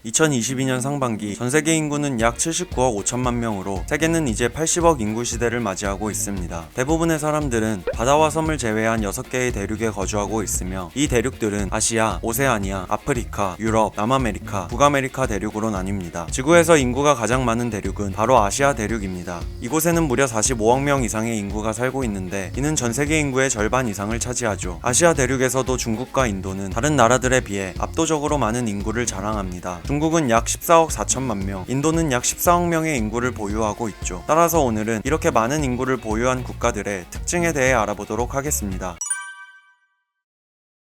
2022년 상반기 전세계 인구는 약 79억 5천만 명으로 세계는 이제 80억 인구 시대를 맞이하고 있습니다. 대부분의 사람들은 바다와 섬을 제외한 6개의 대륙에 거주하고 있으며 이 대륙들은 아시아, 오세아니아, 아프리카, 유럽, 남아메리카, 북아메리카 대륙으로 나뉩니다. 지구에서 인구가 가장 많은 대륙은 바로 아시아 대륙입니다. 이곳에는 무려 45억 명 이상의 인구가 살고 있는데 이는 전세계 인구의 절반 이상을 차지하죠. 아시아 대륙에서도 중국과 인도는 다른 나라들에 비해 압도적으로 많은 인구를 자랑합니다. 중국은 약 14억 4천만 명, 인도는 약 14억 명의 인구를 보유하고 있죠. 따라서 오늘은 이렇게 많은 인구를 보유한 국가들의 특징에 대해 알아보도록 하겠습니다.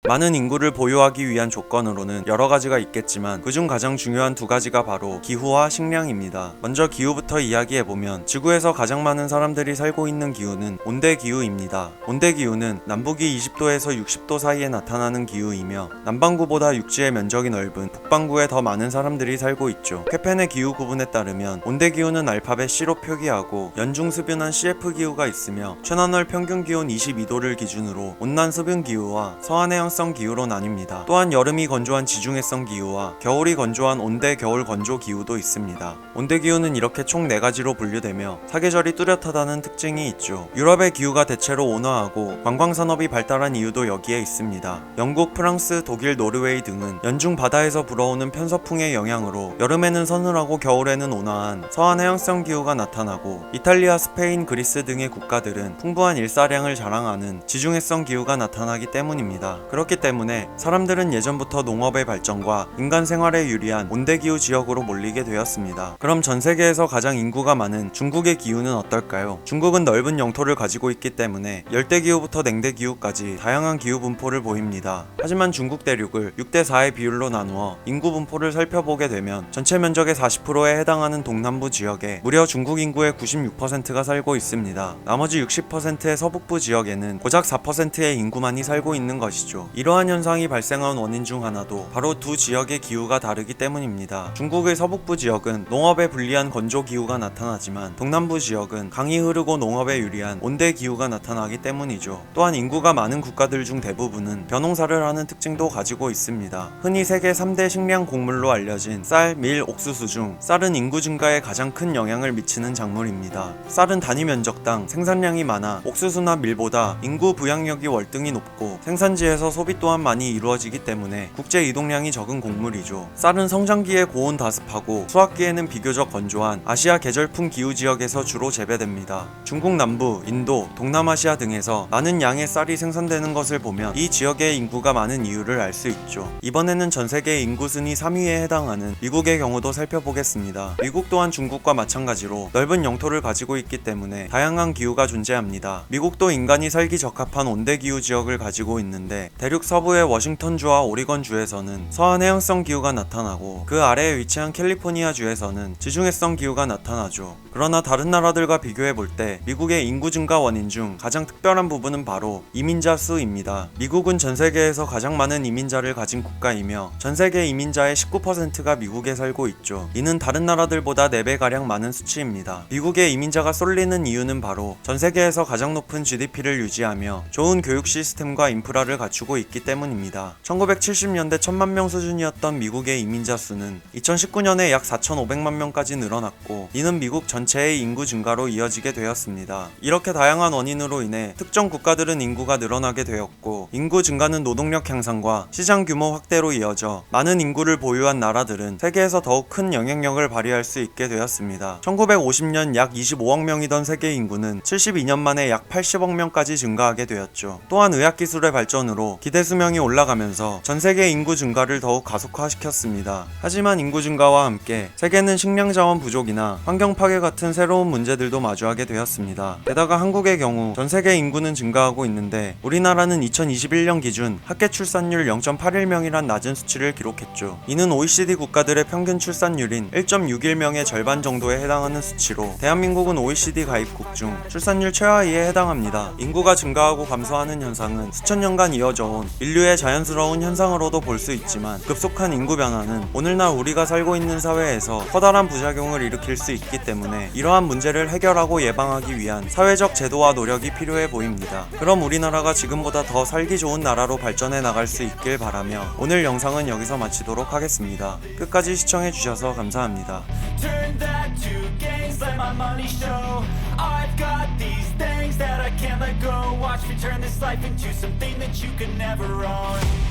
많은 인구를 보유하기 위한 조건으로는 여러 가지가 있겠지만 그중 가장 중요한 두 가지가 바로 기후와 식량입니다. 먼저 기후부터 이야기해보면 지구에서 가장 많은 사람들이 살고 있는 기후는 온대기후입니다. 온대기후는 남북이 20도에서 60도 사이에 나타나는 기후이며 남반구보다 육지의 면적이 넓은 북반구에 더 많은 사람들이 살고 있죠. 쾌펜의 기후 구분에 따르면 온대기후는 알파벳 C로 표기하고 연중습윤한 CF기후가 있으며 최난월 평균기온 22도를 기준으로 온난습윤 기후와 서한해양 성 기후로 나뉩니다. 또한 여름이 건조한 지중해성 기후와 겨울이 건조한 온대 겨울 건조 기후도 있습니다. 온대 기후는 이렇게 총 4가지로 분류되며 사계절이 뚜렷하다는 특징이 있죠. 유럽의 기후가 대체로 온화하고 관광산업이 발달한 이유도 여기에 있습니다. 영국, 프랑스, 독일, 노르웨이 등은 연중 바다에서 불어오는 편서풍의 영향으로 여름에는 서늘하고 겨울에는 온화한 서한해양성 기후가 나타나고 이탈리아, 스페인, 그리스 등의 국가들은 풍부한 일사량을 자랑하는 지중해성 기후가 나타나기 때문입니다. 그렇기 때문에 사람들은 예전부터 농업의 발전과 인간 생활에 유리한 온대기후 지역으로 몰리게 되었습니다. 그럼 전 세계에서 가장 인구가 많은 중국의 기후는 어떨까요? 중국은 넓은 영토를 가지고 있기 때문에 열대기후부터 냉대기후까지 다양한 기후 분포를 보입니다. 하지만 중국 대륙을 6대4의 비율로 나누어 인구 분포를 살펴보게 되면 전체 면적의 40%에 해당하는 동남부 지역에 무려 중국 인구의 96%가 살고 있습니다. 나머지 60%의 서북부 지역에는 고작 4%의 인구만이 살고 있는 것이죠. 이러한 현상이 발생한 원인 중 하나도 바로 두 지역의 기후가 다르기 때문입니다. 중국의 서북부 지역은 농업에 불리한 건조 기후가 나타나지만 동남부 지역은 강이 흐르고 농업에 유리한 온대 기후가 나타나기 때문이죠. 또한 인구가 많은 국가들 중 대부분은 벼농사를 하는 특징도 가지고 있습니다. 흔히 세계 3대 식량 곡물로 알려진 쌀, 밀, 옥수수 중 쌀은 인구 증가에 가장 큰 영향을 미치는 작물입니다. 쌀은 단위 면적당 생산량이 많아 옥수수나 밀보다 인구 부양력이 월등히 높고 생산지에서 소비 또한 많이 이루어지기 때문에 국제 이동량이 적은 곡물이죠. 쌀은 성장기에 고온 다습하고 수확기에는 비교적 건조한 아시아 계절풍 기후 지역에서 주로 재배됩니다. 중국 남부, 인도, 동남아시아 등에서 많은 양의 쌀이 생산되는 것을 보면 이 지역의 인구가 많은 이유를 알 수 있죠. 이번에는 전세계 인구 순위 3위에 해당하는 미국의 경우도 살펴보겠습니다. 미국 또한 중국과 마찬가지로 넓은 영토를 가지고 있기 때문에 다양한 기후가 존재합니다. 미국도 인간이 살기 적합한 온대기후 지역을 가지고 있는데 대륙 서부의 워싱턴주와 오리건주에서는 서한해양성 기후가 나타나고 그 아래에 위치한 캘리포니아주에서는 지중해성 기후가 나타나죠. 그러나 다른 나라들과 비교해 볼 때 미국의 인구 증가 원인 중 가장 특별한 부분은 바로 이민자 수입니다. 미국은 전 세계에서 가장 많은 이민자를 가진 국가이며 전 세계 이민자의 19%가 미국에 살고 있죠. 이는 다른 나라들보다 4배가량 많은 수치입니다. 미국의 이민자가 쏠리는 이유는 바로 전 세계에서 가장 높은 GDP를 유지하며 좋은 교육 시스템과 인프라를 갖추고 있기 때문입니다. 1970년대 1000만 명 수준이었던 미국의 이민자 수는 2019년에 약 4,500만 명까지 늘어났고 이는 미국 전체의 인구 증가로 이어지게 되었습니다. 이렇게 다양한 원인으로 인해 특정 국가들은 인구가 늘어나게 되었고 인구 증가는 노동력 향상과 시장 규모 확대로 이어져 많은 인구를 보유한 나라들은 세계에서 더욱 큰 영향력을 발휘할 수 있게 되었습니다. 1950년 약 25억 명이던 세계 인구는 72년 만에 약 80억 명까지 증가하게 되었죠. 또한 의학기술의 발전으로 기대 수명이 올라가면서 전 세계 인구 증가를 더욱 가속화시켰습니다. 하지만 인구 증가와 함께 세계는 식량 자원 부족이나 환경 파괴 같은 새로운 문제들도 마주하게 되었습니다. 게다가 한국의 경우 전 세계 인구는 증가하고 있는데 우리나라는 2021년 기준 합계 출산율 0.81명이란 낮은 수치를 기록했죠. 이는 OECD 국가들의 평균 출산율인 1.61명의 절반 정도에 해당하는 수치로 대한민국은 OECD 가입국 중 출산율 최하위에 해당합니다. 인구가 증가하고 감소하는 현상은 수천 년간 이어져 온 물론 인류의 자연스러운 현상으로도 볼 수 있지만 급속한 인구 변화는 오늘날 우리가 살고 있는 사회에서 커다란 부작용을 일으킬 수 있기 때문에 이러한 문제를 해결하고 예방하기 위한 사회적 제도와 노력이 필요해 보입니다. 그럼 우리나라가 지금보다 더 살기 좋은 나라로 발전해 나갈 수 있길 바라며 오늘 영상은 여기서 마치도록 하겠습니다. 끝까지 시청해 주셔서 감사합니다. Turn that to gains, let my money show. I've got these things that I can't let go. Watch me turn this life into something that you can never own.